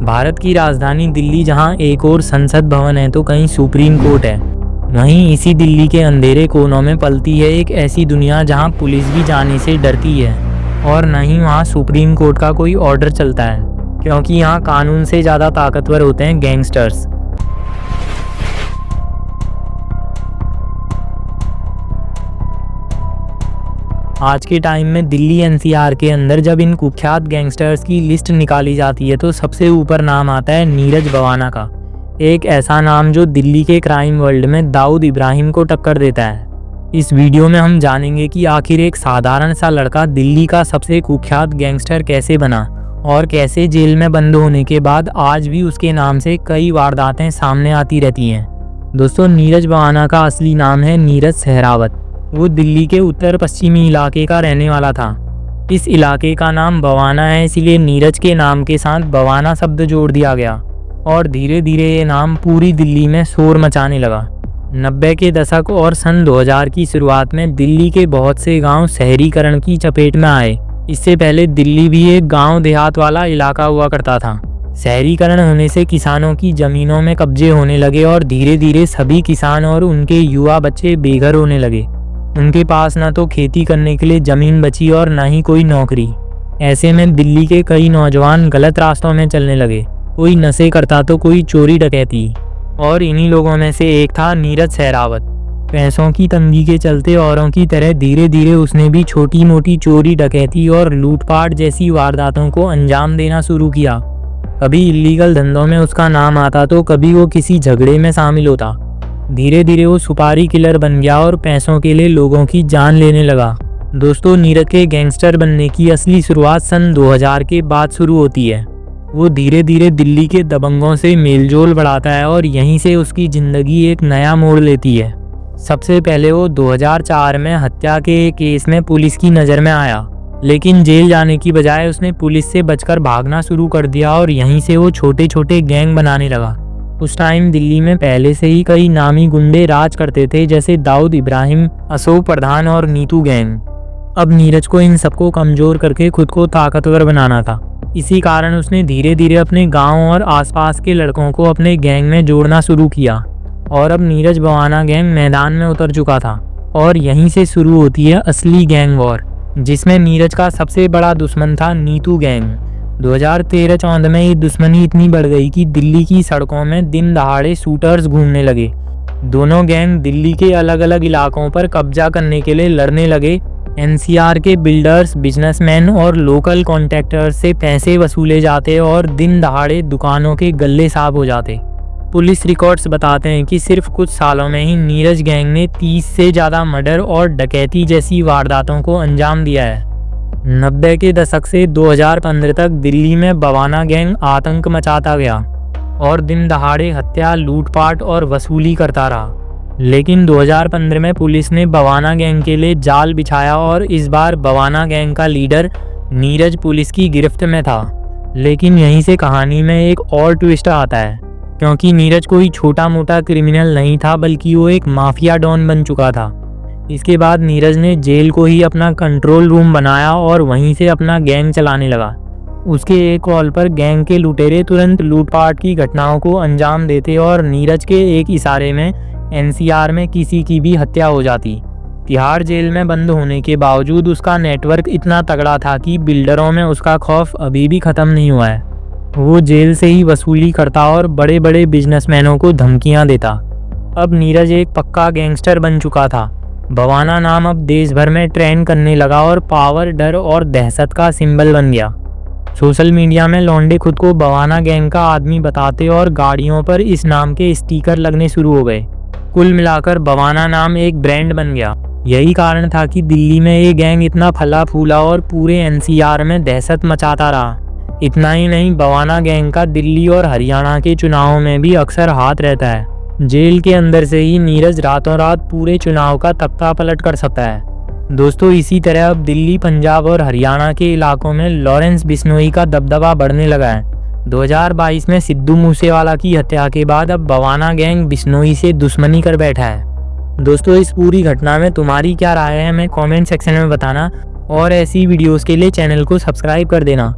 भारत की राजधानी दिल्ली जहां एक और संसद भवन है तो कहीं सुप्रीम कोर्ट है, वहीं इसी दिल्ली के अंधेरे कोनों में पलती है एक ऐसी दुनिया जहां पुलिस भी जाने से डरती है और न ही वहां सुप्रीम कोर्ट का कोई ऑर्डर चलता है, क्योंकि यहाँ कानून से ज़्यादा ताकतवर होते हैं गैंगस्टर्स। आज के टाइम में दिल्ली एनसीआर के अंदर जब इन कुख्यात गैंगस्टर्स की लिस्ट निकाली जाती है तो सबसे ऊपर नाम आता है नीरज भवाना का, एक ऐसा नाम जो दिल्ली के क्राइम वर्ल्ड में दाऊद इब्राहिम को टक्कर देता है। इस वीडियो में हम जानेंगे कि आखिर एक साधारण सा लड़का दिल्ली का सबसे कुख्यात गैंगस्टर कैसे बना और कैसे जेल में बंद होने के बाद आज भी उसके नाम से कई वारदातें सामने आती रहती हैं। दोस्तों, नीरज भवाना का असली नाम है नीरज सहरावत। वो दिल्ली के उत्तर पश्चिमी इलाके का रहने वाला था। इस इलाके का नाम बवाना है, इसीलिए नीरज के नाम के साथ बवाना शब्द जोड़ दिया गया और धीरे धीरे ये नाम पूरी दिल्ली में शोर मचाने लगा। 90 के दशक और सन 2000 की शुरुआत में दिल्ली के बहुत से गांव शहरीकरण की चपेट में आए। इससे पहले दिल्ली भी एक गांव देहात वाला इलाका हुआ करता था। शहरीकरण होने से किसानों की ज़मीनों में कब्जे होने लगे और धीरे धीरे सभी किसान और उनके युवा बच्चे बेघर होने लगे। उनके पास न तो खेती करने के लिए ज़मीन बची और न ही कोई नौकरी। ऐसे में दिल्ली के कई नौजवान गलत रास्तों में चलने लगे। कोई नशे करता तो कोई चोरी डकैती, और इन्हीं लोगों में से एक था नीरज सहरावत। पैसों की तंगी के चलते औरों की तरह धीरे धीरे उसने भी छोटी मोटी चोरी डकैती और लूटपाट जैसी वारदातों को अंजाम देना शुरू किया। कभी इल्लीगल धंधों में उसका नाम आता तो कभी वो किसी झगड़े में शामिल होता। धीरे धीरे वो सुपारी किलर बन गया और पैसों के लिए लोगों की जान लेने लगा। दोस्तों, नीरज के गैंगस्टर बनने की असली शुरुआत सन 2000 के बाद शुरू होती है। वो धीरे धीरे दिल्ली के दबंगों से मेलजोल बढ़ाता है और यहीं से उसकी ज़िंदगी एक नया मोड़ लेती है। सबसे पहले वो 2004 में हत्या के एक केस में पुलिस की नज़र में आया, लेकिन जेल जाने की बजाय उसने पुलिस से बचकर भागना शुरू कर दिया और यहीं से वो छोटे छोटे गैंग बनाने लगा। उस टाइम दिल्ली में पहले से ही कई नामी गुंडे राज करते थे, जैसे दाऊद इब्राहिम, अशोक प्रधान और नीतू गैंग। अब नीरज को इन सबको कमज़ोर करके खुद को ताकतवर बनाना था। इसी कारण उसने धीरे धीरे अपने गांव और आसपास के लड़कों को अपने गैंग में जोड़ना शुरू किया और अब नीरज भवाना गैंग मैदान में उतर चुका था। और यहीं से शुरू होती है असली गैंग वॉर, जिसमें नीरज का सबसे बड़ा दुश्मन था नीतू गैंग। 2013-14 में ये दुश्मनी इतनी बढ़ गई कि दिल्ली की सड़कों में दिन दहाड़े शूटर्स घूमने लगे। दोनों गैंग दिल्ली के अलग अलग इलाकों पर कब्जा करने के लिए लड़ने लगे। एनसीआर के बिल्डर्स, बिजनेसमैन और लोकल कॉन्ट्रैक्टर्स से पैसे वसूले जाते और दिन दहाड़े दुकानों के गल्ले साफ हो जाते। पुलिस रिकॉर्ड्स बताते हैं कि सिर्फ कुछ सालों में ही नीरज गैंग ने 30 से ज़्यादा मर्डर और डकैती जैसी वारदातों को अंजाम दिया है। 90 के दशक से 2015 तक दिल्ली में बवाना गैंग आतंक मचाता गया और दिन दहाड़े हत्या, लूटपाट और वसूली करता रहा। लेकिन 2015 में पुलिस ने बवाना गैंग के लिए जाल बिछाया और इस बार बवाना गैंग का लीडर नीरज पुलिस की गिरफ्त में था। लेकिन यहीं से कहानी में एक और ट्विस्ट आता है, क्योंकि नीरज कोई छोटा मोटा क्रिमिनल नहीं था, बल्कि वो एक माफिया डॉन बन चुका था। इसके बाद नीरज ने जेल को ही अपना कंट्रोल रूम बनाया और वहीं से अपना गैंग चलाने लगा। उसके एक कॉल पर गैंग के लुटेरे तुरंत लूटपाट की घटनाओं को अंजाम देते और नीरज के एक इशारे में एनसीआर में किसी की भी हत्या हो जाती। तिहाड़ जेल में बंद होने के बावजूद उसका नेटवर्क इतना तगड़ा था कि बिल्डरों में उसका खौफ अभी भी ख़त्म नहीं हुआ है। वो जेल से ही वसूली करता और बड़े बड़े बिजनेसमैनों को धमकियां देता। अब नीरज एक पक्का गैंगस्टर बन चुका था। बवाना नाम अब देश भर में ट्रेंड करने लगा और पावर, डर और दहशत का सिंबल बन गया। सोशल मीडिया में लौंडे खुद को बवाना गैंग का आदमी बताते और गाड़ियों पर इस नाम के स्टिकर लगने शुरू हो गए। कुल मिलाकर बवाना नाम एक ब्रांड बन गया। यही कारण था कि दिल्ली में ये गैंग इतना फला फूला और पूरे एनसीआर में दहशत मचाता रहा। इतना ही नहीं, बवाना गैंग का दिल्ली और हरियाणा के चुनावों में भी अक्सर हाथ रहता है। जेल के अंदर से ही नीरज रातों रात पूरे चुनाव का तख्ता पलट कर सकता है। दोस्तों, इसी तरह अब दिल्ली, पंजाब और हरियाणा के इलाकों में लॉरेंस बिश्नोई का दबदबा बढ़ने लगा है। 2022 में सिद्धू मूसेवाला की हत्या के बाद अब बवाना गैंग बिश्नोई से दुश्मनी कर बैठा है। दोस्तों, इस पूरी घटना में तुम्हारी क्या राय है हमें कमेंट सेक्शन में बताना और ऐसी वीडियोस के लिए चैनल को सब्सक्राइब कर देना।